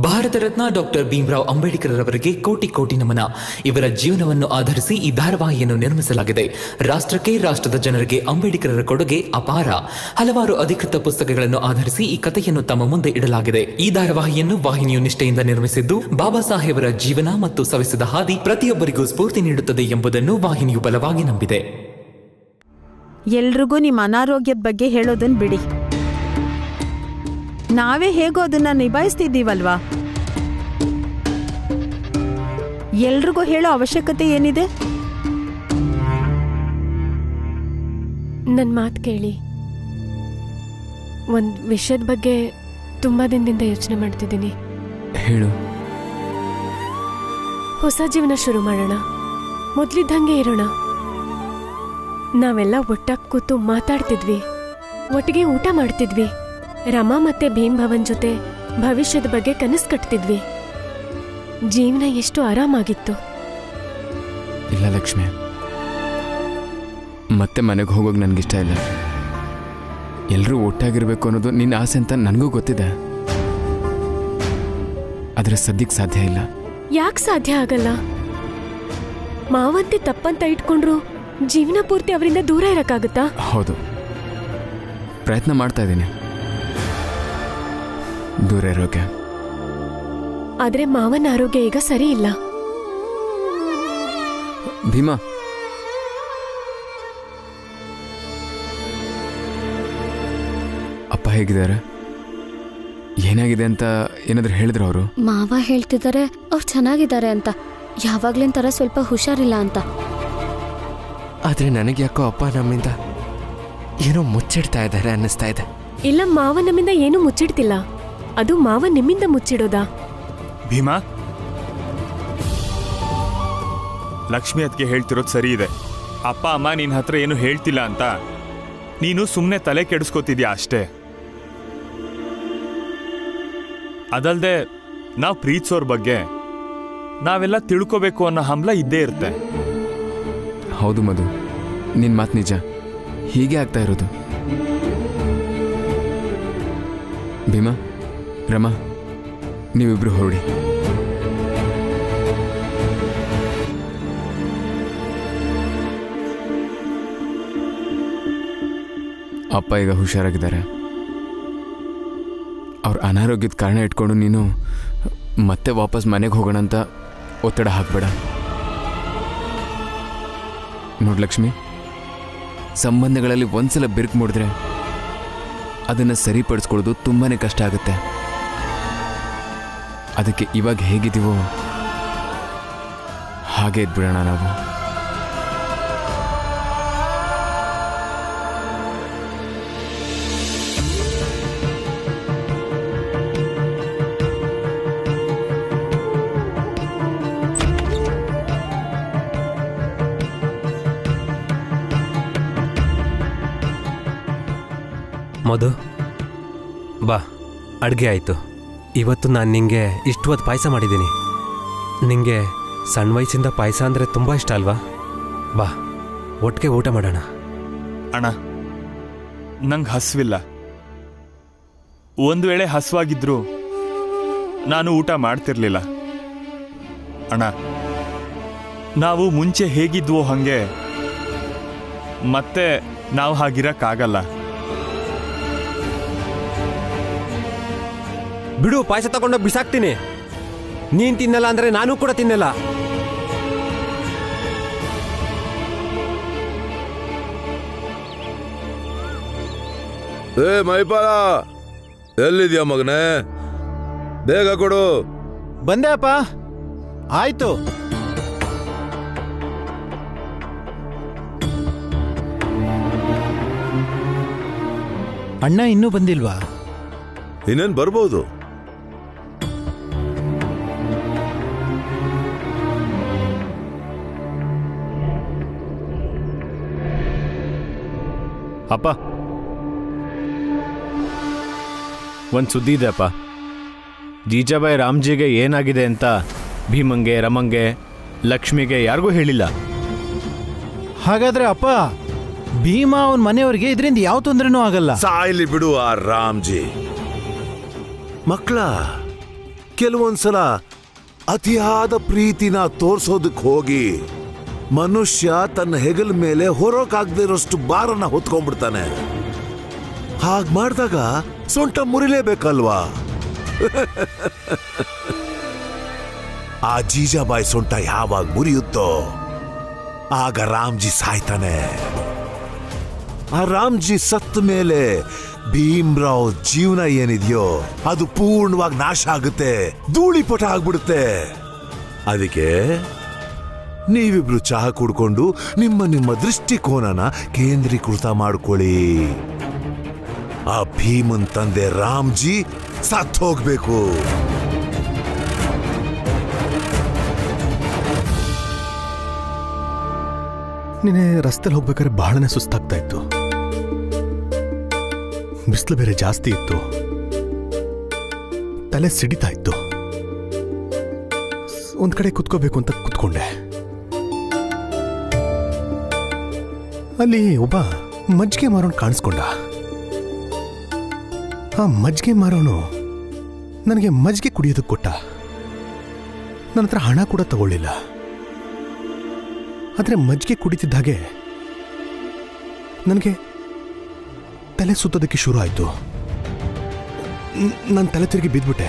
Bharat Ratna doctor Bhimrao Ambedkar ಅವರಿಗೆ ಕೋಟಿ ಕೋಟಿ ನಮನ. ಇವರ ಜೀವನವನ್ನು ಆಧರಿಸಿ ಈ ಧಾರಾವಾಹಿಯನ್ನು ನಿರ್ಮಿಸಲಾಗಿದೆ. ರಾಷ್ಟ್ರಕ್ಕೆ, ರಾಷ್ಟ್ರದ ಜನರಿಗೆ ಅಂಬೇಡ್ಕರರ ಕೊಡುಗೆ ಅಪಾರ. ಹಲವಾರು ಅಧಿಕೃತ ಪುಸ್ತಕಗಳನ್ನು ಆಧರಿಸಿ ಈ ಕಥೆಯನ್ನು ತಮ್ಮ ಮುಂದೆ ಇಡಲಾಗಿದೆ. ಈ ಧಾರಾವಾಹಿಯನ್ನು ವಾಹಿನಿಯು ನಿಷ್ಠೆಯಿಂದ ನಿರ್ಮಿಸಿದ್ದು, ಬಾಬಾ ಸಾಹೇಬರ ಜೀವನ ಮತ್ತು ಸವಿಸಿದ ಹಾದಿ ಪ್ರತಿಯೊಬ್ಬರಿಗೂ ಸ್ಫೂರ್ತಿ ನೀಡುತ್ತದೆ ಎಂಬುದನ್ನು ವಾಹಿನಿಯು ಬಲವಾಗಿ ನಂಬಿದೆ. ಎಲ್ರಿಗೂ ನಿಮ್ಮ ಅನಾರೋಗ್ಯದ ಬಗ್ಗೆ ಹೇಳೋದನ್ನ ಬಿಡಿ. ನಾವೇ ಹೇಗೋ ಅದನ್ನ ನಿಭಾಯಿಸ್ತಿದ್ದೀವಲ್ವಾ? ಎಲ್ರಿಗೂ ಹೇಳೋ ಅವಶ್ಯಕತೆ ಏನಿದೆ? ನನ್ನ ಮಾತು ಕೇಳಿ. ಒಂದು ವಿಷಯದ ಬಗ್ಗೆ ತುಂಬಾ ದಿನದಿಂದ ಯೋಚನೆ ಮಾಡ್ತಿದ್ದೀನಿ. ಹೇಳು. ಹೊಸ ಜೀವನ ಶುರು ಮಾಡೋಣ, ಮೊದಲಿದ್ದಂಗೆ ಇರೋಣ. ನಾವೆಲ್ಲ ಒಟ್ಟಾಗಿ ಕೂತು ಮಾತಾಡ್ತಿದ್ವಿ, ಒಟ್ಟಿಗೆ ಊಟ ಮಾಡ್ತಿದ್ವಿ, ರಮಾ ಮತ್ತೆ ಭೀಮ್ ಭವನ್ ಜೊತೆ ಭವಿಷ್ಯದ ಬಗ್ಗೆ ಕನಸು ಕಟ್ತಿದ್ವಿ. ಜೀವನ ಎಷ್ಟು ಆರಾಮಾಗಿತ್ತು. ಇಲ್ಲ ಲಕ್ಷ್ಮಿ, ಮತ್ತೆ ಮನೆಗೆ ಹೋಗೋಕೆ ನನಗಿಷ್ಟ ಇಲ್ಲ. ಎಲ್ಲರೂ ಒಟ್ಟಾಗಿರ್ಬೇಕು ಅನ್ನೋದು ನಿನ್ನ ಆಸೆ ಅಂತ ನನಗೂ ಗೊತ್ತಿದೆ. ಆದರೆ ಸದ್ಯಕ್ಕೆ ಸಾಧ್ಯ ಇಲ್ಲ. ಯಾಕೆ ಸಾಧ್ಯ ಆಗಲ್ಲ? ಮಾವಂತೆ ತಪ್ಪಂತ ಇಟ್ಕೊಂಡ್ರು ಜೀವನ ಪೂರ್ತಿ ಅವರಿಂದ ದೂರ ಇರಕ್ಕಾಗುತ್ತಾ? ಹೌದು, ಪ್ರಯತ್ನ ಮಾಡ್ತಾ ಇದ್ದೀನಿ ದೂರ ಇರೋಕೆ. ಆದ್ರೆ ಮಾವನ ಆರೋಗ್ಯ ಈಗ ಸರಿ ಇಲ್ಲ. ಭೀಮಾ, ಅಪ್ಪ ಹೇಗಿದ್ದಾರೆ? ಏನಾಗಿದೆ ಅಂತ ಏನಾದ್ರೂ ಹೇಳಿದ್ರು ಅವರು? ಮಾವ ಹೇಳ್ತಿದ್ದಾರೆ ಅವ್ರು ಚೆನ್ನಾಗಿದ್ದಾರೆ ಅಂತ, ಯಾವಾಗ್ಲಿನ ತರ ಸ್ವಲ್ಪ ಹುಷಾರಿಲ್ಲ ಅಂತ. ಆದ್ರೆ ನನಗೆ ಯಾಕೋ ಅಪ್ಪ ನಮ್ಮಿಂದ ಏನೋ ಮುಚ್ಚಿಡ್ತಾ ಇದ್ದಾರೆ ಅನ್ನಿಸ್ತಾ ಇದೆ. ಇಲ್ಲ, ಮಾವ ನಮ್ಮಿಂದ ಏನೂ ಮುಚ್ಚಿಡ್ತಿಲ್ಲ. ಅದು ಮಾವ ನಿಮ್ಮಿಂದ ಮುಚ್ಚಿಡೋದಾ? ಭೀಮಾ, ಲಕ್ಷ್ಮಿ ಅದಕ್ಕೆ ಹೇಳ್ತಿರೋದು ಸರಿ ಇದೆ. ಅಪ್ಪ ಅಮ್ಮ ನಿನ್ನ ಹತ್ರ ಏನು ಹೇಳ್ತಿಲ್ಲ ಅಂತ ನೀನು ಸುಮ್ಮನೆ ತಲೆ ಕೆಡಿಸ್ಕೋತಿದ್ಯಾ ಅಷ್ಟೇ. ಅದಲ್ದೆ ನಾವು ಪ್ರೀತಿಸೋರ್ ಬಗ್ಗೆ ನಾವೆಲ್ಲ ತಿಳ್ಕೋಬೇಕು ಅನ್ನೋ ಹಂಬಲ ಇದ್ದೇ ಇರುತ್ತೆ. ಹೌದು ಮಧು, ನಿನ್ನ ಮಾತು ನಿಜ. ಹೀಗೆ ಆಗ್ತಾ ಇರೋದು. ಭೀಮಾ, ರಮಾ, ನೀವಿಬ್ರು ಹೊರಡಿ. ಅಪ್ಪ ಈಗ ಹುಷಾರಾಗಿದ್ದಾರೆ. ಅವ್ರ ಅನಾರೋಗ್ಯದ ಕಾರಣ ಇಟ್ಕೊಂಡು ನೀನು ಮತ್ತೆ ವಾಪಸ್ ಮನೆಗೆ ಹೋಗೋಣ ಅಂತ ಒತ್ತಡ ಹಾಕ್ಬೇಡ. ನೋಡ್ ಲಕ್ಷ್ಮಿ, ಸಂಬಂಧಗಳಲ್ಲಿ ಒಂದ್ಸಲ ಬಿರುಕು ಮೂಡಿದ್ರೆ ಅದನ್ನು ಸರಿಪಡಿಸ್ಕೊಳ್ಳೋದು ತುಂಬಾನೇ ಕಷ್ಟ ಆಗುತ್ತೆ. ಅದಕ್ಕೆ ಇವಾಗ ಹೇಗಿದ್ದೀವೋ ಹಾಗೆ ಇದ್ಬಿಡೋಣ ನಾವು. ಮಧು, ಬಾ, ಅಡುಗೆ ಆಯಿತು. ಇವತ್ತು ನಾನು ನಿಂಗೆ ಇಷ್ಟು ಹೊತ್ತು ಪಾಯಸ ಮಾಡಿದ್ದೀನಿ. ನಿಂಗೆ ಸಣ್ಣ ವಯಸ್ಸಿಂದ ಪಾಯಸ ಅಂದರೆ ತುಂಬ ಇಷ್ಟ ಅಲ್ವಾ? ಬಾ, ಒಟ್ಟಿಗೆ ಊಟ ಮಾಡೋಣ. ಅಣ್ಣ, ನಂಗೆ ಹಸಿವಿಲ್ಲ. ಒಂದು ವೇಳೆ ಹಸುವಾಗಿದ್ರು ನಾನು ಊಟ ಮಾಡ್ತಿರ್ಲಿಲ್ಲ. ಅಣ್ಣ, ನಾವು ಮುಂಚೆ ಹೇಗಿದ್ವೋ ಹಾಗೆ ಮತ್ತೆ ನಾವು ಹಾಗಿರಕ್ಕಾಗಲ್ಲ. ಬಿಡು, ಪಾಯಸ ತಗೊಂಡು ಬಿಸಾಕ್ತೀನಿ. ನೀನು ತಿನ್ನಲ್ಲ ಅಂದರೆ ನಾನು ಕೂಡ ತಿನ್ನಲ್ಲ. ಮೈಪಾಲ, ಎಲ್ಲಿದ್ಯಾ ಮಗನೇ? ಬೇಗ ಕೊಡು. ಬಂದೆ ಅಪ್ಪ. ಆಯ್ತು. ಅಣ್ಣ ಇನ್ನೂ ಬಂದಿಲ್ವಾ? ಇನ್ನೇನು ಬರ್ಬೋದು. ಅಪ್ಪ, ಒಂದು ಸುದ್ದಿ ಇದೆ ಅಪ್ಪ. ಜೀಜಾಬಾಯಿ ರಾಮ್ಜಿಗೆ ಏನಾಗಿದೆ ಅಂತ ಭೀಮಂಗೆ, ರಮಂಗೆ, ಲಕ್ಷ್ಮಿಗೆ ಯಾರಿಗೂ ಹೇಳಿಲ್ಲ. ಹಾಗಾದ್ರೆ ಅಪ್ಪ, ಭೀಮಾ ಅವನ ಮನೆಯವರಿಗೆ ಇದರಿಂದ ಯಾವ ತೊಂದರೆನೂ ಆಗಲ್ಲ. ಸಾಯ್ಲಿ ಬಿಡು ಆ ರಾಮ್ಜಿ. ಮಕ್ಕಳ ಕೆಲವೊಂದ್ಸಲ ಅತಿಯಾದ ಪ್ರೀತಿನ ತೋರ್ಸೋದಕ್ಕೆ ಹೋಗಿ ಮನುಷ್ಯ ತನ್ನ ಹೆಗಲ ಮೇಲೆ ಹೊರೋಕಾಗದಿರೋಷ್ಟು ಭಾರನ ಹೊತ್ಕೊಂಡ್ಬಿಡ್ತಾನೆ. ಹಾಗ್ ಮಾಡಿದಾಗ ಸೊಂಟ ಮುರಿಲೇಬೇಕಲ್ವಾ? ಆ ಜೀಜಾಬಾಯಿ ಸೊಂಟ ಯಾವಾಗ ಮುರಿಯುತ್ತೋ ಆಗ ರಾಮ್ಜಿ ಸಾಯ್ತಾನೆ. ಆ ರಾಮ್ಜಿ ಸತ್ತ ಮೇಲೆ ಭೀಮ್ರಾವ್ ಜೀವನ ಏನಿದೆಯೋ ಅದು ಪೂರ್ಣವಾಗಿ ನಾಶ ಆಗುತ್ತೆ, ಧೂಳಿಪಟ ಆಗ್ಬಿಡುತ್ತೆ. ಅದಕ್ಕೆ ನೀವಿಬ್ರು ಚಹಾ ಕುಡ್ಕೊಂಡು ನಿಮ್ಮ ನಿಮ್ಮ ದೃಷ್ಟಿಕೋನನ ಕೇಂದ್ರೀಕೃತ ಮಾಡ್ಕೊಳ್ಳಿ. ಆ ಭೀಮನ್ ತಂದೆ ರಾಮ್ಜಿ ಸತ್ತು ಹೋಗ್ಬೇಕು. ನಿನ್ನೆ ರಸ್ತೆಲಿ ಹೋಗ್ಬೇಕಾದ್ರೆ ಬಹಳನೇ ಸುಸ್ತಾಗ್ತಾ ಇತ್ತು. ಬಿಸಿಲು ಬೇರೆ ಜಾಸ್ತಿ ಇತ್ತು, ತಲೆ ಸಿಡಿತಾ ಇತ್ತು. ಒಂದ್ ಕಡೆ ಕುತ್ಕೋಬೇಕು ಅಂತ ಕುತ್ಕೊಂಡೆ. ಅಲ್ಲಿ ಒಬ್ಬ ಮಜ್ಜಿಗೆ ಮಾರೋನು ಕಾಣಿಸ್ಕೊಂಡ. ಆ ಮಜ್ಜಿಗೆ ಮಾರೋನು ನನಗೆ ಮಜ್ಜಿಗೆ ಕುಡಿಯೋದಕ್ಕೆ ಕೊಟ್ಟ. ನನ್ನ ಹತ್ರ ಹಣ ಕೂಡ ತಗೊಳ್ಳಿಲ್ಲ. ಆದರೆ ಮಜ್ಜಿಗೆ ಕುಡಿತಿದ್ದ ಹಾಗೆ ನನಗೆ ತಲೆ ಸುತ್ತೋದಕ್ಕೆ ಶುರು ಆಯಿತು. ನಾನು ತಲೆ ತಿರುಗಿ ಬಿದ್ದುಬಿಟ್ಟೆ.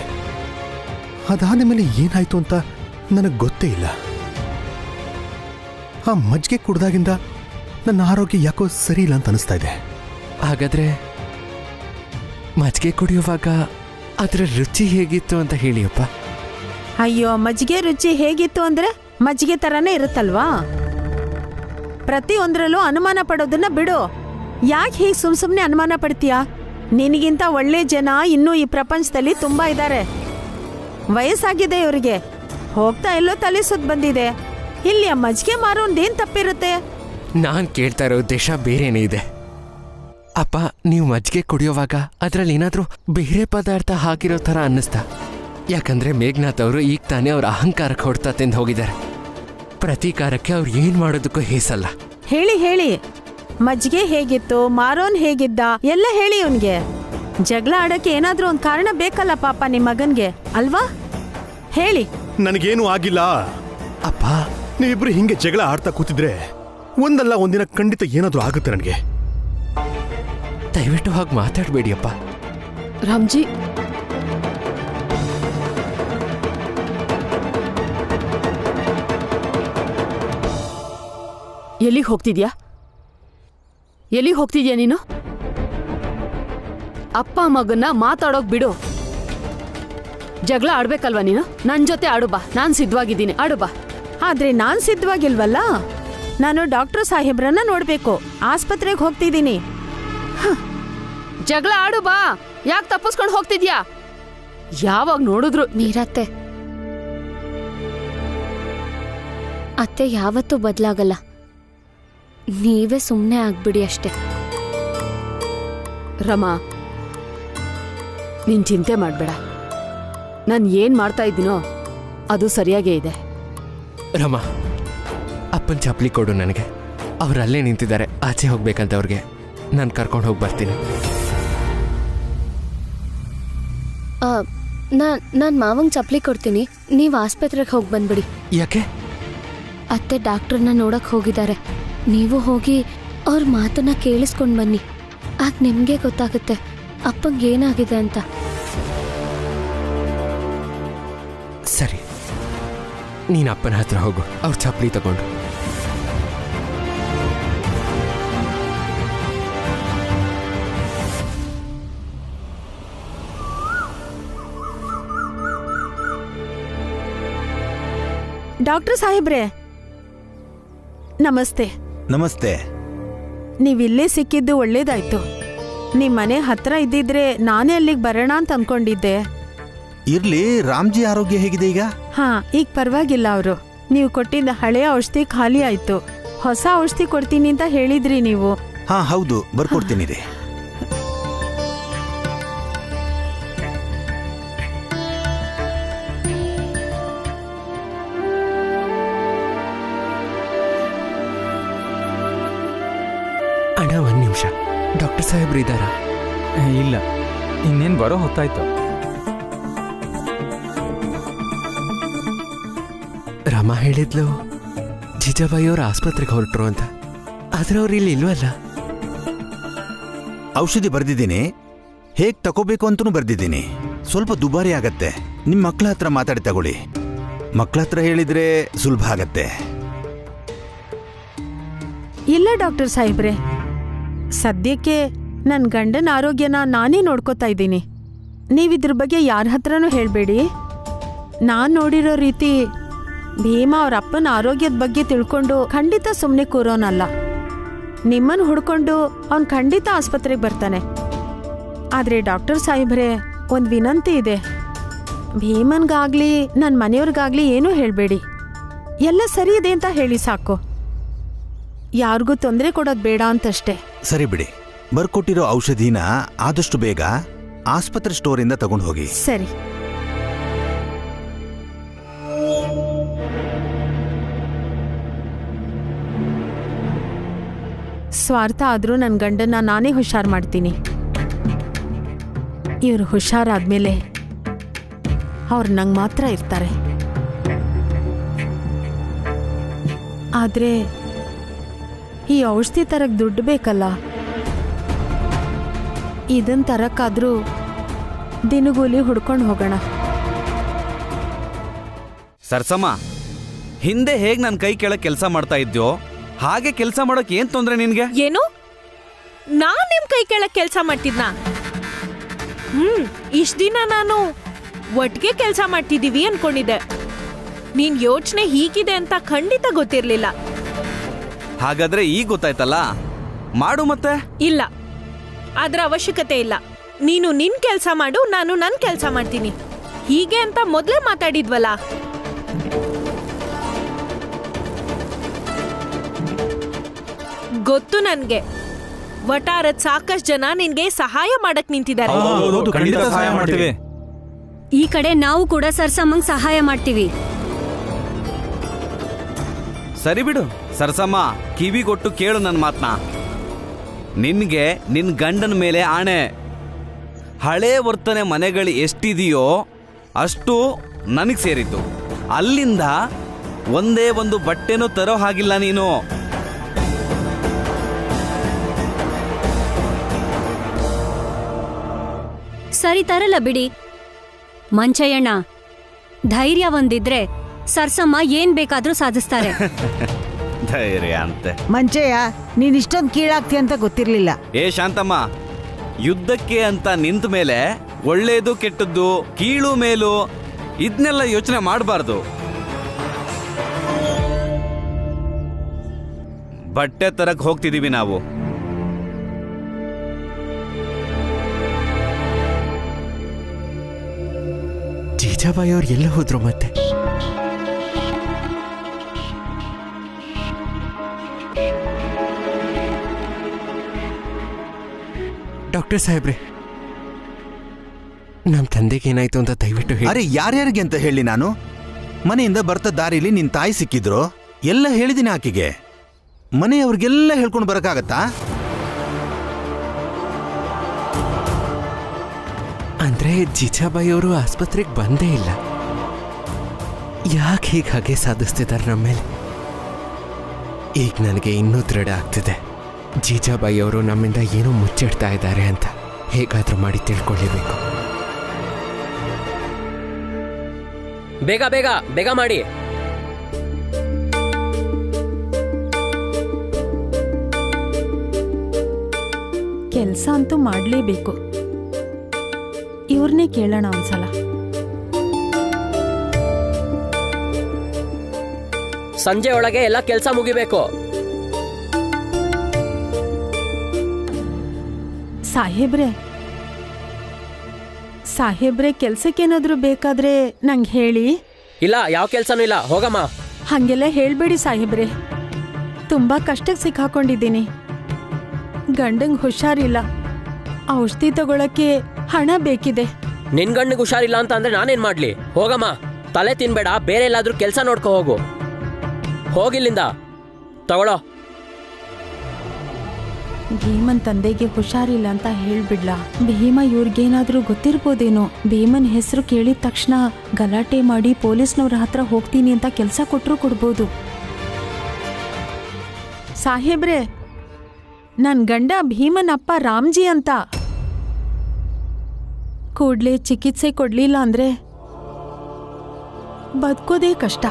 ಅದಾದ ಮೇಲೆ ಏನಾಯಿತು ಅಂತ ನನಗೆ ಗೊತ್ತೇ ಇಲ್ಲ. ಆ ಮಜ್ಜಿಗೆ ಕುಡ್ದಾಗಿಂದ ನನ್ನ ಆರೋಗ್ಯ ಯಾಕೋ ಸರಿ ಇಲ್ಲ ಅಂತ ಅನಿಸ್ತಾ ಇದೆ. ಹಾಗಾದ್ರೆ ಮಜ್ಜಿಗೆ ಕುಡಿಯುವಾಗ ಅದರ ರುಚಿ ಹೇಗಿತ್ತು ಅಂತ ಹೇಳಿಯಪ್ಪ. ಅಯ್ಯೋ, ಮಜ್ಜಿಗೆ ರುಚಿ ಹೇಗಿತ್ತು ಅಂದ್ರೆ ಮಜ್ಜಿಗೆ ತರಾನೇ ಇರುತ್ತಲ್ವಾ? ಪ್ರತಿಯೊಂದರಲ್ಲೂ ಅನುಮಾನ ಪಡೋದನ್ನ ಬಿಡು. ಯಾಕೆ ಹೀಗೆ ಸುಮ್ನೆ ಅನುಮಾನ ಪಡ್ತೀಯಾ? ನಿನಗಿಂತ ಒಳ್ಳೆ ಜನ ಇನ್ನೂ ಈ ಪ್ರಪಂಚದಲ್ಲಿ ತುಂಬಾ ಇದ್ದಾರೆ. ವಯಸ್ಸಾಗಿದೆ ಇವರಿಗೆ, ಹೋಗ್ತಾ ಎಲ್ಲೋ ತಲೆ ಸುತ್ತ ಬಂದಿದೆ. ಇಲ್ಲಿ ಆ ಮಜ್ಜಿಗೆ ಮಾರೋಂದೇನ್ ತಪ್ಪಿರುತ್ತೆ? ನಾನ್ ಕೇಳ್ತಾ ಇರೋ ಉದ್ದೇಶ ಬೇರೆನೇ ಇದೆ. ಅಪ್ಪ, ನೀವು ಮಜ್ಜಿಗೆ ಕುಡಿಯೋವಾಗ ಅದ್ರಲ್ಲಿ ಏನಾದ್ರೂ ಬೇರೆ ಪದಾರ್ಥ ಹಾಕಿರೋ ಥರ ಅನ್ನಿಸ್ತಾ? ಯಾಕಂದ್ರೆ ಮೇಘನಾಥ್ ಅವರು ಈಗ ತಾನೇ ಅವ್ರ ಅಹಂಕಾರಕ್ಕೆ ಹೊಡ್ತಾ ತಿಂದು ಹೋಗಿದ್ದಾರೆ. ಪ್ರತೀಕಾರಕ್ಕೆ ಅವ್ರು ಏನ್ ಮಾಡೋದಕ್ಕೂ ಹೇಸಲ್ಲ. ಹೇಳಿ ಮಜ್ಜಿಗೆ ಹೇಗಿತ್ತು, ಮಾರೋನ್ ಹೇಗಿದ್ದ ಎಲ್ಲ ಹೇಳಿ. ಅವನ್ಗೆ ಜಗಳ ಆಡಕ್ಕೆ ಏನಾದ್ರೂ ಒಂದ್ ಕಾರಣ ಬೇಕಲ್ಲ ಪಾಪ ನಿಮ್ ಮಗನ್ಗೆ, ಅಲ್ವಾ? ಹೇಳಿ. ನನಗೇನು ಆಗಿಲ್ಲ ಅಪ್ಪ. ನೀವಿಬ್ರು ಹಿಂಗೆ ಜಗಳ ಆಡ್ತಾ ಕೂತಿದ್ರೆ ಒಂದಲ್ಲ ಒಂದಿನ ಖಂಡಿತ ಏನಾದ್ರೂ ಆಗುತ್ತೆ ನನಗೆ. ದಯವಿಟ್ಟು ಹಾಗೆ ಮಾತಾಡಬೇಡಿಯಪ್ಪ. ರಾಮ್ಜಿ, ಎಲ್ಲಿಗೆ ಹೋಗ್ತಿದ್ಯಾ? ಎಲ್ಲಿಗೆ ಹೋಗ್ತಿದ್ಯಾ ನೀನು? ಅಪ್ಪ ಮಗನ್ನ ಮಾತಾಡೋಕ್ ಬಿಡು. ಜಗಳ ಆಡ್ಬೇಕಲ್ವಾ ನೀನು? ನನ್ ಜೊತೆ ಆಡು ಬಾ, ನಾನ್ ಸಿದ್ಧವಾಗಿದ್ದೀನಿ, ಆಡು ಬಾ. ಆದ್ರೆ ನಾನ್ ಸಿದ್ಧವಾಗಿಲ್ವಲ್ಲ. ನಾನು ಡಾಕ್ಟರ್ ಸಾಹೇಬ್ರನ್ನ ನೋಡ್ಬೇಕು, ಆಸ್ಪತ್ರೆಗೆ ಹೋಗ್ತಿದ್ದೀನಿ. ಜಗಳ ಆಡು ಬಾ, ಯಾಕೆ ತಪ್ಪಿಸ್ಕೊಂಡು ಹೋಗ್ತಿದ್ಯಾ? ಯಾವಾಗ ನೋಡಿದ್ರು ನೀರತ್ತೆ. ಅತ್ತೆ ಯಾವತ್ತೂ ಬದಲಾಗಲ್ಲ. ನೀವೇ ಸುಮ್ಮನೆ ಆಗ್ಬಿಡಿ ಅಷ್ಟೆ. ರಮಾ, ನೀನ್ ಚಿಂತೆ ಮಾಡ್ಬೇಡ. ನಾನು ಏನ್ ಮಾಡ್ತಾ ಇದ್ದೀನೋ ಅದು ಸರಿಯಾಗೇ ಇದೆ. ರಮಾ, ಅಪ್ಪನ ಚಪ್ಪಲಿ ಕೊಡು ನನಗೆ. ಅವರಲ್ಲೇ ನಿಂತಿದ್ದಾರೆ, ಆಚೆ ಹೋಗ್ಬೇಕಂತ ಅವ್ರಿಗೆ. ನಾನು ಕರ್ಕೊಂಡು ಹೋಗಿ ಬರ್ತೀನಿ. ನಾನು ಮಾವಂಗ್ ಚಪ್ಪಲಿ ಕೊಡ್ತೀನಿ, ನೀವು ಆಸ್ಪತ್ರೆಗೆ ಹೋಗಿ ಬಂದ್ಬಿಡಿ. ಯಾಕೆ? ಅತ್ತೆ ಡಾಕ್ಟರ್ನ ನೋಡಕ್ ಹೋಗಿದ್ದಾರೆ. ನೀವು ಹೋಗಿ ಅವ್ರ ಮಾತನ್ನ ಕೇಳಿಸ್ಕೊಂಡು ಬನ್ನಿ. ಆಗ ನಿಮ್ಗೆ ಗೊತ್ತಾಗುತ್ತೆ ಅಪ್ಪಂಗೆ ಏನಾಗಿದೆ ಅಂತ. ಸರಿ, ನೀನು ಅಪ್ಪನ ಹತ್ರ ಹೋಗು, ಅವ್ರ ಚಪ್ಪಲಿ ತಗೊಂಡು. ಡಾಕ್ಟರ್ ಸಾಹೇಬ್ರೆ, ನಮಸ್ತೆ. ನಮಸ್ತೆ. ನೀವಿಲ್ಲೇ ಸಿಕ್ಕಿದ್ದು ಒಳ್ಳೇದಾಯ್ತು. ನಿಮ್ ಮನೆ ಹತ್ರ ಇದ್ದಿದ್ರೆ ನಾನೇ ಅಲ್ಲಿಗೆ ಬರೋಣ ಅಂತ ಅನ್ಕೊಂಡಿದ್ದೆ. ಇರ್ಲಿ, ರಾಮ್ಜಿ ಆರೋಗ್ಯ ಹೇಗಿದೆ ಈಗ? ಹಾ, ಈಗ ಪರವಾಗಿಲ್ಲ. ಅವರು ನೀವು ಕೊಟ್ಟಿದ್ದ ಹಳೆಯ ಔಷಧಿ ಖಾಲಿ ಆಯ್ತು. ಹೊಸ ಔಷಧಿ ಕೊಡ್ತೀನಿ ಅಂತ ಹೇಳಿದ್ರಿ ನೀವು. ಹಾ ಹೌದು, ಬರ್ಕೊಡ್ತೀನಿ ರೀ. ಅಣ್ಣ, ಒಂದು ನಿಮಿಷ. ಡಾಕ್ಟರ್ ಸಾಹೇಬ್ರು ಇದ್ದಾರಾ? ಇಲ್ಲ, ಇನ್ನೇನು ಬರೋ ಹೊತ್ತಾಯ್ತು. ರಮಾ ಹೇಳಿದ್ಲು ಜೀಜಾಬಾಯಿ ಅವ್ರ ಆಸ್ಪತ್ರೆಗೆ ಹೊರಟ್ರು ಅಂತ. ಆದ್ರೆ ಅವ್ರು ಇಲ್ಲಿ ಇಲ್ವಲ್ಲ. ಔಷಧಿ ಬರ್ದಿದ್ದೀನಿ, ಹೇಗ್ ತಗೋಬೇಕು ಅಂತನೂ ಬರ್ದಿದ್ದೀನಿ. ಸ್ವಲ್ಪ ದುಬಾರಿ ಆಗತ್ತೆ. ನಿಮ್ಮ ಮಕ್ಕಳ ಹತ್ರ ಮಾತಾಡಿ ತಗೊಳ್ಳಿ. ಮಕ್ಕಳ ಹತ್ರ ಹೇಳಿದ್ರೆ ಸುಲಭ ಆಗತ್ತೆ. ಇಲ್ಲ ಡಾಕ್ಟರ್ ಸಾಹೇಬ್ರೆ, ಸದ್ಯಕ್ಕೆ ನನ್ನ ಗಂಡನ ಆರೋಗ್ಯನ ನಾನೇ ನೋಡ್ಕೋತಾ ಇದ್ದೀನಿ. ನೀವಿದ್ರ ಬಗ್ಗೆ ಯಾರ ಹತ್ರನೂ ಹೇಳಬೇಡಿ. ನಾನು ನೋಡಿರೋ ರೀತಿ ಭೀಮಾ ಅವ್ರ ಅಪ್ಪನ ಆರೋಗ್ಯದ ಬಗ್ಗೆ ತಿಳ್ಕೊಂಡು ಖಂಡಿತ ಸುಮ್ಮನೆ ಕೂರೋನಲ್ಲ. ನಿಮ್ಮನ್ನು ಹುಡ್ಕೊಂಡು ಅವ್ನು ಖಂಡಿತ ಆಸ್ಪತ್ರೆಗೆ ಬರ್ತಾನೆ. ಆದರೆ ಡಾಕ್ಟರ್ ಸಾಹೇಬ್ರೆ, ಒಂದು ವಿನಂತಿ ಇದೆ. ಭೀಮನ್ಗಾಗ್ಲಿ ನನ್ನ ಮನೆಯವ್ರಿಗಾಗ್ಲಿ ಏನೂ ಹೇಳಬೇಡಿ. ಎಲ್ಲ ಸರಿ ಇದೆ ಅಂತ ಹೇಳಿ ಸಾಕು. ಯಾರಿಗೂ ತೊಂದರೆ ಕೊಡೋದು ಬೇಡ ಅಂತಷ್ಟೇ. ಸರಿ ಬಿಡಿ, ಬರ್ಕೊಟ್ಟಿರೋ ಔಷಧಿನ ಆದಷ್ಟು ಬೇಗ ಆಸ್ಪತ್ರೆ ಸ್ಟೋರಿಂದ ತಗೊಂಡು ಹೋಗಿ. ಸರಿ. ಸ್ವಾರ್ಥ ಆದರೂ ನನ್ನ ಗಂಡನ್ನ ನಾನೇ ಹುಷಾರು ಮಾಡ್ತೀನಿ. ಇವರು ಹುಷಾರಾದ್ಮೇಲೆ ಅವ್ರು ನಂಗೆ ಮಾತ್ರ ಇರ್ತಾರೆ. ಆದರೆ ಈ ಔಷಧಿ ತರಕ್ಕೆ ದುಡ್ಡು ಬೇಕಲ್ಲ. ಇದನ್ನ ತರಕ್ಕಾದ್ರೂ ದಿನಗೂಲಿ ಹುಡ್ಕೊಂಡು ಹೋಗೋಣ. ಸರ್ಸಮ್ಮ, ಹಿಂದೆ ಹೇಗೆ ನನ್ನ ಕೈ ಕೆಳಗೆ ಕೆಲಸ ಮಾಡ್ತಾ ಇದ್ಯೋ ಹಾಗೆ ಕೆಲಸ ಮಾಡೋಕೆ ಏನ್ ತೊಂದ್ರೆ ನಿನ್ಗೆ? ಏನು? ನಾನ್ ನಿಮ್ ಕೈ ಕೆಳಗೆ ಕೆಲಸ ಮಾಡ್ತಿದ್ನಾ? ಇಷ್ಟ ದಿನ ನಾನು ಒಟ್ಟಿಗೆ ಕೆಲಸ ಮಾಡ್ತಿದೀವಿ ಅನ್ಕೊಂಡಿದ್ದೆ. ನೀನ್ ಯೋಚನೆ ಹೀಗಿದೆ ಅಂತ ಖಂಡಿತ ಗೊತ್ತಿರ್ಲಿಲ್ಲ. ಹಾಗಾದ್ರೆ ಈಗ ಗೊತ್ತಾಯ್ತಲ್ಲ, ಮಾಡು ಮತ್ತೆ. ಇಲ್ಲ, ಅದ್ರ ಅವಶ್ಯಕತೆ ಇಲ್ಲ. ನೀನು ನಿನ್ ಕೆಲಸ ಮಾಡು, ನಾನು ನನ್ ಕೆಲಸ ಮಾಡ್ತೀನಿ. ಹೀಗೆ ಅಂತ ಮೊದ್ಲೇ ಮಾತಾಡಿದ್ವಲ್ಲ. ಗೊತ್ತು ನನ್ಗೆ, ವಟಾರದ ಸಾಕಷ್ಟು ಜನ ನಿನ್ಗೆ ಸಹಾಯ ಮಾಡಕ್ ನಿಂತಿದ್ದಾರೆ. ಈ ಕಡೆ ನಾವು ಕೂಡ ಸರ್ಸಮ್ಮಂಗ್ ಸಹಾಯ ಮಾಡ್ತೀವಿ. ಸರಿ ಬಿಡು ಸರ್ಸಮ್ಮ, ಕಿವಿಗೊಟ್ಟು ಕೇಳು ನನ್ನ ಮಾತನ್ನ. ನಿನ್ಗೆ ನಿನ್ ಗಂಡನ ಮೇಲೆ ಆಣೆ. ಹಳೆ ವರ್ತನೆ ಮನೆಗಳು ಎಷ್ಟಿದೆಯೋ ಅಷ್ಟು ನನಗೆ ಸೇರಿದ್ದು. ಅಲ್ಲಿಂದ ಒಂದೇ ಒಂದು ಬಟ್ಟೆನೂ ತರೋ ಹಾಗಿಲ್ಲ ನೀನು. ಸರಿ, ತರಲ್ಲ ಬಿಡಿ. ಮಂಚಯ್ಯಣ್ಣ, ಧೈರ್ಯ ಒಂದಿದ್ರೆ ಸರ್ಸಮ್ಮ ಏನ್ ಬೇಕಾದ್ರೂ ಸಾಧಿಸ್ತಾರೆ. ಧೈರ್ಯ ಅಂತೆ. ಮಂಚಯ್ಯ, ನೀನ್ ಇಷ್ಟೊಂದು ಕೀಳಾಗ್ತಿ ಅಂತ ಗೊತ್ತಿರ್ಲಿಲ್ಲ. ಏ ಶಾಂತಮ್ಮ, ಯುದ್ಧಕ್ಕೆ ಅಂತ ನಿಂತ ಮೇಲೆ ಒಳ್ಳೇದು ಕೆಟ್ಟದ್ದು, ಕೀಳು ಮೇಲು ಇದನ್ನೆಲ್ಲ ಯೋಚನೆ ಮಾಡಬಾರ್ದು. ಬಟ್ಟೆ ತರಕ್ ಹೋಗ್ತಿದೀವಿ ನಾವು. ಜೀಜಾಬಾಯಿ ಅವ್ರು ಎಲ್ಲ ಹೋದ್ರು ಮತ್ತೆ? ಡಾಕ್ಟರ್ ಸಾಹೇಬ್ರೆ, ನಮ್ ತಂದೆಗೆ ಏನಾಯ್ತು ಅಂತ ದಯವಿಟ್ಟು ಹೇಳಿ. ಅರೆ, ಯಾರ್ಯಾರಿಗೆ ಅಂತ ಹೇಳಿ ನಾನು? ಮನೆಯಿಂದ ಬರ್ತಾ ದಾರಿಲಿ ನಿನ್ ತಾಯಿ ಸಿಕ್ಕಿದ್ರು, ಎಲ್ಲ ಹೇಳಿದಿನಿ ಆಕೆಗೆ. ಮನೆಯವ್ರಿಗೆಲ್ಲ ಹೇಳ್ಕೊಂಡು ಬರಕ್ಕಾಗತ್ತಾ? ಅಂದ್ರೆ ಜೀಜಾಬಾಯಿ ಅವರು ಆಸ್ಪತ್ರೆಗೆ ಬಂದೇ ಇಲ್ಲ. ಯಾಕೆ ಹೀಗೆ ಹಾಗೆ ಸಾಧಿಸ್ತಿದ್ದಾರೆ ನಮ್ಮ ಮೇಲೆ? ಈಗ ನನಗೆ ಇನ್ನೂ ದೃಢ ಆಗ್ತಿದೆ, ಜೀಜಾಬಾಯಿ ಅವರು ನಮ್ಮಿಂದ ಏನೋ ಮುಚ್ಚಿಡ್ತಾ ಇದ್ದಾರೆ ಅಂತ. ಹೇಗಾದ್ರೂ ಮಾಡಿ ತಿಳ್ಕೊಳ್ಳೇಬೇಕು. ಬೇಗ ಬೇಗ ಬೇಗ ಮಾಡಿ. ಕೆಲಸ ಅಂತೂ ಮಾಡಲೇಬೇಕು. ಇವ್ರನ್ನೇ ಕೇಳೋಣ ಒಂದ್ಸಲ. ಸಂಜೆ ಒಳಗೆ ಎಲ್ಲ ಕೆಲಸ ಮುಗಿಬೇಕು. ಸಾಹೇಬ್ರೆ, ಕೆಲ್ಸಕ್ಕೇನಾದ್ರೂ ಬೇಕಾದ್ರೆ ನಂಗೆ ಹೇಳಿ. ಇಲ್ಲ, ಯಾವ ಕೆಲ್ಸನೂ ಇಲ್ಲ, ಹೋಗಮ್ಮ. ಹಂಗೆಲ್ಲ ಹೇಳ್ಬೇಡಿ ಸಾಹೇಬ್ರೆ, ತುಂಬಾ ಕಷ್ಟಕ್ಕೆ ಸಿಕ್ಕಾಕೊಂಡಿದ್ದೀನಿ. ಗಂಡಂಗ್ ಹುಷಾರಿಲ್ಲ, ಔಷಧಿ ತಗೊಳಕ್ಕೆ ಹಣ ಬೇಕಿದೆ. ನಿನ್ ಗಂಡಿಗೆ ಹುಷಾರಿಲ್ಲ ಅಂತ ಅಂದ್ರೆ ನಾನೇನ್ ಮಾಡ್ಲಿ? ಹೋಗಮ್ಮ, ತಲೆ ತಿನ್ಬೇಡ, ಬೇರೆ ಎಲ್ಲಾದ್ರೂ ಕೆಲಸ ನೋಡ್ಕೊ ಹೋಗು. ಹೋಗಿಲ್ಲಿಂದ ತಗೊಳ್ಳೋ. ಭೀಮನ್ ತಂದೆಗೆ ಹುಷಾರಿಲ್ಲ ಅಂತ ಹೇಳ್ಬಿಡ್ಲಾ? ಭೀಮ ಇವ್ರಿಗೇನಾದ್ರೂ ಗೊತ್ತಿರ್ಬೋದೇನೋ. ಭೀಮನ್ ಹೆಸರು ಕೇಳಿದ ತಕ್ಷಣ ಗಲಾಟೆ ಮಾಡಿ ಪೊಲೀಸ್ನವ್ರ ಹತ್ರ ಹೋಗ್ತೀನಿ ಅಂತ ಕೆಲಸ ಕೊಟ್ಟರು ಕೊಡ್ಬೋದು. ಸಾಹೇಬ್ರೆ, ನನ್ ಗಂಡ ಭೀಮನ್ ಅಪ್ಪ ರಾಮ್ಜಿ ಅಂತ. ಕೂಡ್ಲೇ ಚಿಕಿತ್ಸೆ ಕೊಡ್ಲಿಲ್ಲ ಅಂದ್ರೆ ಬದುಕೋದೇ ಕಷ್ಟ.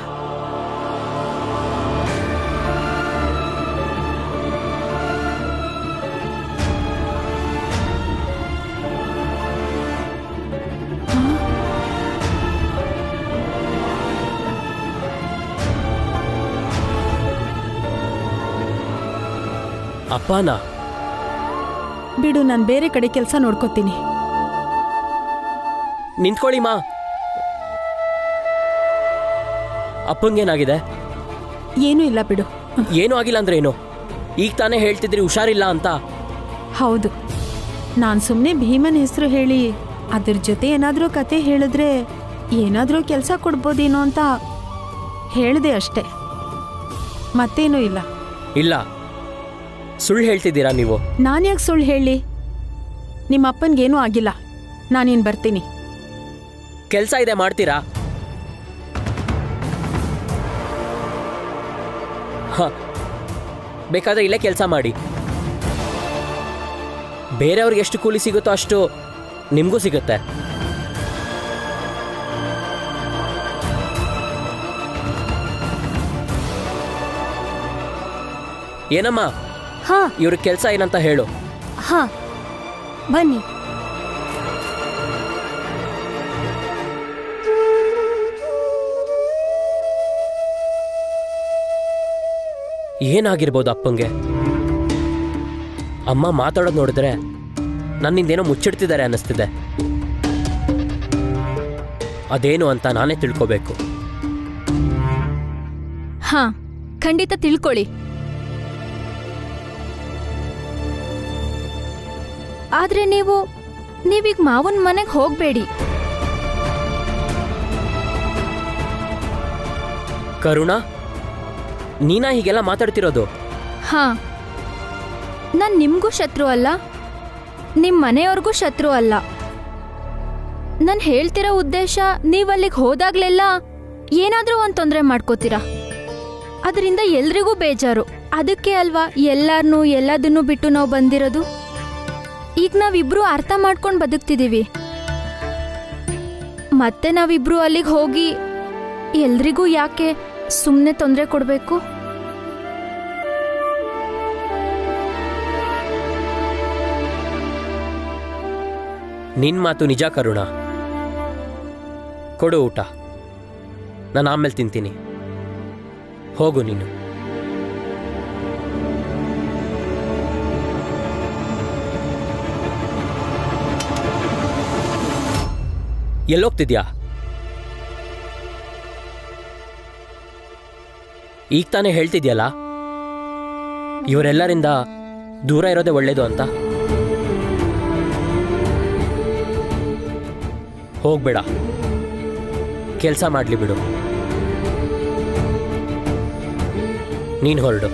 ಅಪ್ಪನಾ? ಬಿಡು, ನಾನು ಬೇರೆ ಕಡೆ ಕೆಲಸ ನೋಡ್ಕೋತೀನಿ. ನಿಂತ್ಕೊಳ್ಳಿ ಮಾ. ಅಪ್ಪಂಗೇನಾಗಿದೆ? ಏನೂ ಇಲ್ಲ ಬಿಡು. ಏನೂ ಆಗಿಲ್ಲ ಅಂದ್ರೆ ಏನು? ಈಗ ತಾನೇ ಹೇಳ್ತಿದ್ರಿ ಹುಷಾರಿಲ್ಲ ಅಂತ. ಹೌದು, ನಾನು ಸುಮ್ಮನೆ ಭೀಮನ್ ಹೆಸರು ಹೇಳಿ ಅದ್ರ ಜೊತೆ ಏನಾದರೂ ಕತೆ ಹೇಳಿದ್ರೆ ಏನಾದರೂ ಕೆಲಸ ಕೊಡ್ಬೋದೇನೋ ಅಂತ ಹೇಳಿದೆ ಅಷ್ಟೆ, ಮತ್ತೇನೂ ಇಲ್ಲ. ಇಲ್ಲ, ಸುಳ್ಳು ಹೇಳ್ತಿದ್ದೀರಾ ನೀವು. ನಾನು ಯಾಕೆ ಸುಳ್ಳು ಹೇಳಿ? ನಿಮ್ಮ ಅಪ್ಪನಿಗೇನೂ ಆಗಿಲ್ಲ. ನಾನೇನು ಬರ್ತೀನಿ. ಕೆಲಸ ಇದೆ, ಮಾಡ್ತೀರಾ? ಹ, ಬೇಕಾದ್ರೆ ಇಲ್ಲೇ ಕೆಲಸ ಮಾಡಿ. ಬೇರೆಯವ್ರಿಗೆ ಎಷ್ಟು ಕೂಲಿ ಸಿಗುತ್ತೋ ಅಷ್ಟು ನಿಮಗೂ ಸಿಗುತ್ತೆ. ಏನಮ್ಮ? ಹಾ, ಇವ್ರ ಕೆಲಸ ಏನಂತ ಹೇಳು. ಹಾ, ಬನ್ನಿ. ಏನಾಗಿರ್ಬೋದು ಅಪ್ಪಂಗೆ? ಅಮ್ಮ ಮಾತಾಡೋದು ನೋಡಿದ್ರೆ ನನ್ನಿಂದೇನೋ ಮುಚ್ಚಿಡ್ತಿದ್ದಾರೆ ಅನ್ನಿಸ್ತಿದೆ. ಅದೇನು ಅಂತ ನಾನೇ ತಿಳ್ಕೋಬೇಕು. ಹಾ, ಖಂಡಿತ ತಿಳ್ಕೊಳ್ಳಿ. ಆದ್ರೆ ನೀವೀಗ ಮಾವನ್ ಮನೆಗೆ ಹೋಗ್ಬೇಡಿ. ಕರುಣಾ, ನೀನಾ ಹೀಗೆಲ್ಲ ಮಾತಾಡ್ತಿರೋದು? ಹಾ, ನಾನ್ ನಿಮ್ಗೂ ಶತ್ರು ಅಲ್ಲ, ನಿಮ್ ಮನೆಯವ್ರಿಗೂ ಶತ್ರು ಅಲ್ಲ. ನಾನು ಹೇಳ್ತಿರೋ ಉದ್ದೇಶ, ನೀವಲ್ಲಿಗೆ ಹೋದಾಗ್ಲೆಲ್ಲ ಏನಾದ್ರೂ ಒಂದು ತೊಂದರೆ ಮಾಡ್ಕೋತೀರಾ. ಅದರಿಂದ ಎಲ್ರಿಗೂ ಬೇಜಾರು. ಅದಕ್ಕೆ ಅಲ್ವಾ ಎಲ್ಲಾರನ್ನೂ ಎಲ್ಲದನ್ನೂ ಬಿಟ್ಟು ನಾವು ಬಂದಿರೋದು. ಈಗ ನಾವಿಬ್ರು ಅರ್ಥ ಮಾಡ್ಕೊಂಡು ಬದುಕ್ತಿದೀವಿ. ಮತ್ತೆ ನಾವಿಬ್ರು ಅಲ್ಲಿಗೆ ಹೋಗಿ ಎಲ್ರಿಗೂ ಯಾಕೆ ಸುಮ್ಮನೆ ತೊಂದರೆ ಕೊಡಬೇಕು? ನಿನ್ ಮಾತು ನಿಜ ಕರುಣಾ. ಕೊಡು ಊಟ, ನಾನು ಆಮೇಲೆ ತಿಂತೀನಿ. ಹೋಗು ನೀನು. ಎಲ್ಲೋಗ್ತಿದ್ಯಾ? ಈಗ ತಾನೇ ಹೇಳ್ತಿದ್ಯಲ್ಲ ಇವರೆಲ್ಲರಿಂದ ದೂರ ಇರೋದೇ ಒಳ್ಳೇದು ಅಂತ. ಹೋಗ್ಬೇಡ, ಕೆಲಸ ಮಾಡಲಿ ಬಿಡು. ನೀನು ಹೊರಡು.